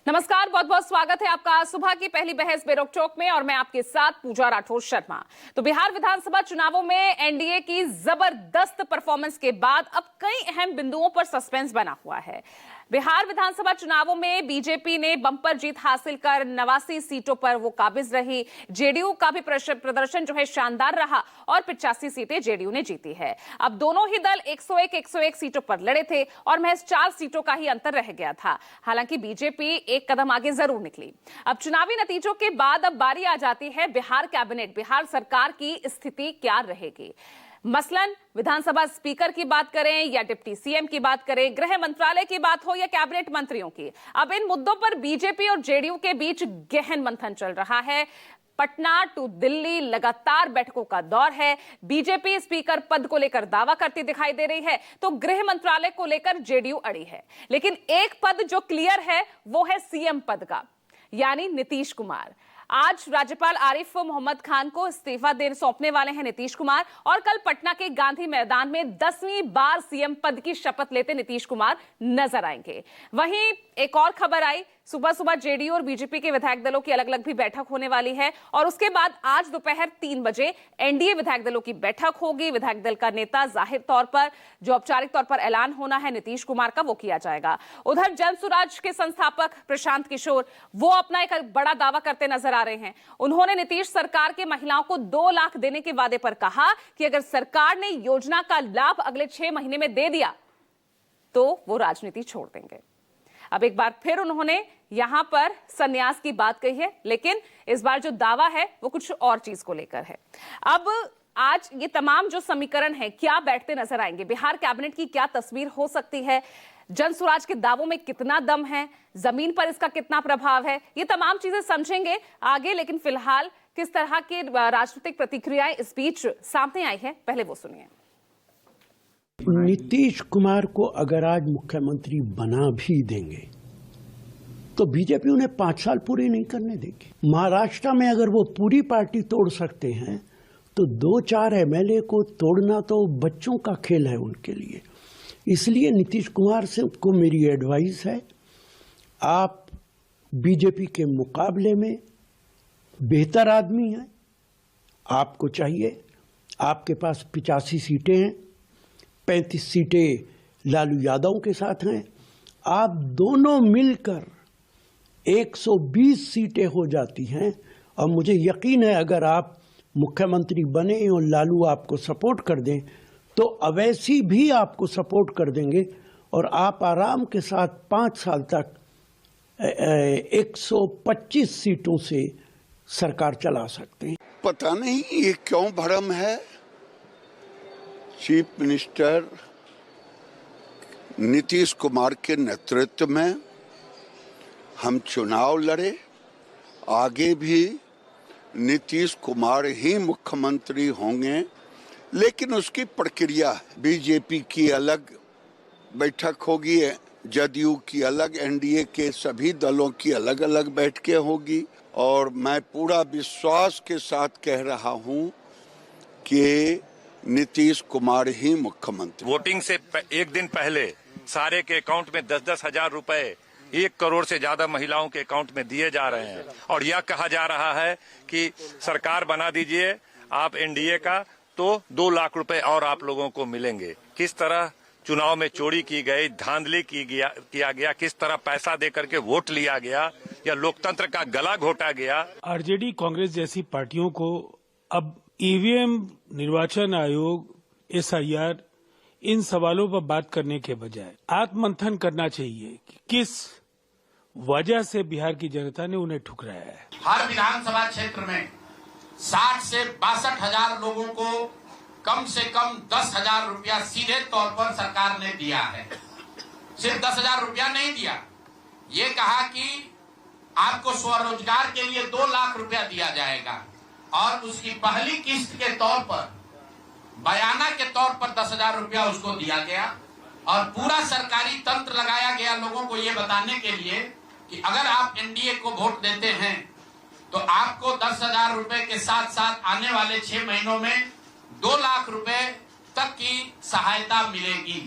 नमस्कार, बहुत बहुत स्वागत है आपका सुबह की पहली बहस बेरोक टॉक में और मैं आपके साथ पूजा राठौर शर्मा। तो बिहार विधानसभा चुनावों में एनडीए की जबरदस्त परफॉर्मेंस के बाद अब कई अहम बिंदुओं पर सस्पेंस बना हुआ है। बिहार विधानसभा चुनावों में बीजेपी ने बंपर जीत हासिल कर 89 सीटों पर वो काबिज रही। जेडीयू का भी प्रदर्शन जो है शानदार रहा और 85 सीटें जेडीयू ने जीती है। अब दोनों ही दल 101 सीटों पर लड़े थे और महज 4 सीटों का ही अंतर रह गया था। हालांकि बीजेपी एक कदम आगे जरूर निकली। अब चुनावी नतीजों के बाद अब बारी आ जाती है बिहार कैबिनेट, बिहार सरकार की स्थिति क्या रहेगी। मसलन विधानसभा स्पीकर की बात करें या डिप्टी सीएम की बात करें, गृह मंत्रालय की बात हो या कैबिनेट मंत्रियों की, अब इन मुद्दों पर बीजेपी और जेडीयू के बीच गहन मंथन चल रहा है। पटना टू दिल्ली लगातार बैठकों का दौर है। बीजेपी स्पीकर पद को लेकर दावा करती दिखाई दे रही है तो गृह मंत्रालय को लेकर जेडीयू अड़ी है। लेकिन एक पद जो क्लियर है वो है सीएम पद का, यानी नीतीश कुमार। आज राज्यपाल आरिफ मोहम्मद खान को इस्तीफा सौंपने वाले हैं नीतीश कुमार और कल पटना के गांधी मैदान में 10वीं बार सीएम पद की शपथ लेते नीतीश कुमार नजर आएंगे। वहीं एक और खबर आई, सुबह सुबह जेडीयू और बीजेपी के विधायक दलों की अलग अलग भी बैठक होने वाली है और उसके बाद आज दोपहर 3 बजे एनडीए विधायक दलों की बैठक होगी। विधायक दल का नेता जाहिर तौर पर जो औपचारिक तौर पर ऐलान होना है नीतीश कुमार का, वो किया जाएगा। उधर जन सुराज के संस्थापक प्रशांत किशोर वो अपना एक बड़ा दावा करते नजर आ रहे हैं। उन्होंने नीतीश सरकार के महिलाओं को 2 लाख देने के वादे पर कहा कि अगर सरकार ने योजना का लाभ अगले 6 महीने में दे दिया तो वो राजनीति छोड़ देंगे। अब एक बार फिर उन्होंने यहां पर संन्यास की बात कही है, लेकिन इस बार जो दावा है वो कुछ और चीज को लेकर है। अब आज ये तमाम जो समीकरण है क्या बैठते नजर आएंगे, बिहार कैबिनेट की क्या तस्वीर हो सकती है, जन सुराज के दावों में कितना दम है, जमीन पर इसका कितना प्रभाव है, ये तमाम चीजें समझेंगे आगे। लेकिन फिलहाल किस तरह की राजनीतिक प्रतिक्रियाएं इस बीच सामने आई है, पहले वो सुनिए। नीतीश कुमार को अगर आज मुख्यमंत्री बना भी देंगे तो बीजेपी उन्हें 5 साल पूरे नहीं करने देगी। महाराष्ट्र में अगर वो पूरी पार्टी तोड़ सकते हैं तो 2-4 एमएलए को तोड़ना तो बच्चों का खेल है उनके लिए। इसलिए नीतीश कुमार से को मेरी एडवाइस है, आप बीजेपी के मुकाबले में बेहतर आदमी हैं, आपको चाहिए, आपके पास 85 सीटें हैं, 35 सीटें लालू यादव के साथ हैं, आप दोनों मिलकर 120 सीटें हो जाती हैं। और मुझे यकीन है अगर आप मुख्यमंत्री बने और लालू आपको सपोर्ट कर दें तो अवैसी भी आपको सपोर्ट कर देंगे और आप आराम के साथ 5 साल तक 125 सीटों से सरकार चला सकते हैं। पता नहीं ये क्यों भ्रम है। चीफ मिनिस्टर नीतीश कुमार के नेतृत्व में हम चुनाव लड़े, आगे भी नीतीश कुमार ही मुख्यमंत्री होंगे, लेकिन उसकी प्रक्रिया है। बीजेपी की अलग बैठक होगी, जदयू की अलग, एनडीए के सभी दलों की अलग अलग बैठकें होगी और मैं पूरा विश्वास के साथ कह रहा हूं कि नीतीश कुमार ही मुख्यमंत्री। वोटिंग से एक दिन पहले सारे के अकाउंट में 10-10 हजार रुपए 1 करोड़ से ज्यादा महिलाओं के अकाउंट में दिए जा रहे हैं और यह कहा जा रहा है कि सरकार बना दीजिए आप एनडीए का तो 2 लाख रुपए और आप लोगों को मिलेंगे। किस तरह चुनाव में चोरी की गई, धांधली किया गया, किस तरह पैसा दे करके वोट लिया गया या लोकतंत्र का गला घोटा गया। आरजेडी कांग्रेस जैसी पार्टियों को अब ईवीएम, निर्वाचन आयोग, एसआईआर, इन सवालों पर बात करने के बजाय आत्ममंथन करना चाहिए कि किस वजह से बिहार की जनता ने उन्हें ठुकराया है। हर विधानसभा क्षेत्र में 60 से 62 हजार लोगों को कम से कम 10,000 रुपया सीधे तौर पर सरकार ने दिया है। सिर्फ 10,000 रुपया नहीं दिया, ये कहा कि आपको स्वरोजगार के लिए 2 लाख रुपया दिया जाएगा और उसकी पहली किस्त के तौर पर, बयाना के तौर पर 10,000 रुपया उसको दिया गया और पूरा सरकारी तंत्र लगाया गया लोगों को ये बताने के लिए कि अगर आप एनडीए को वोट देते हैं तो आपको 10,000 रुपए के साथ साथ आने वाले 6 महीनों में 2 लाख रुपए तक की सहायता मिलेगी।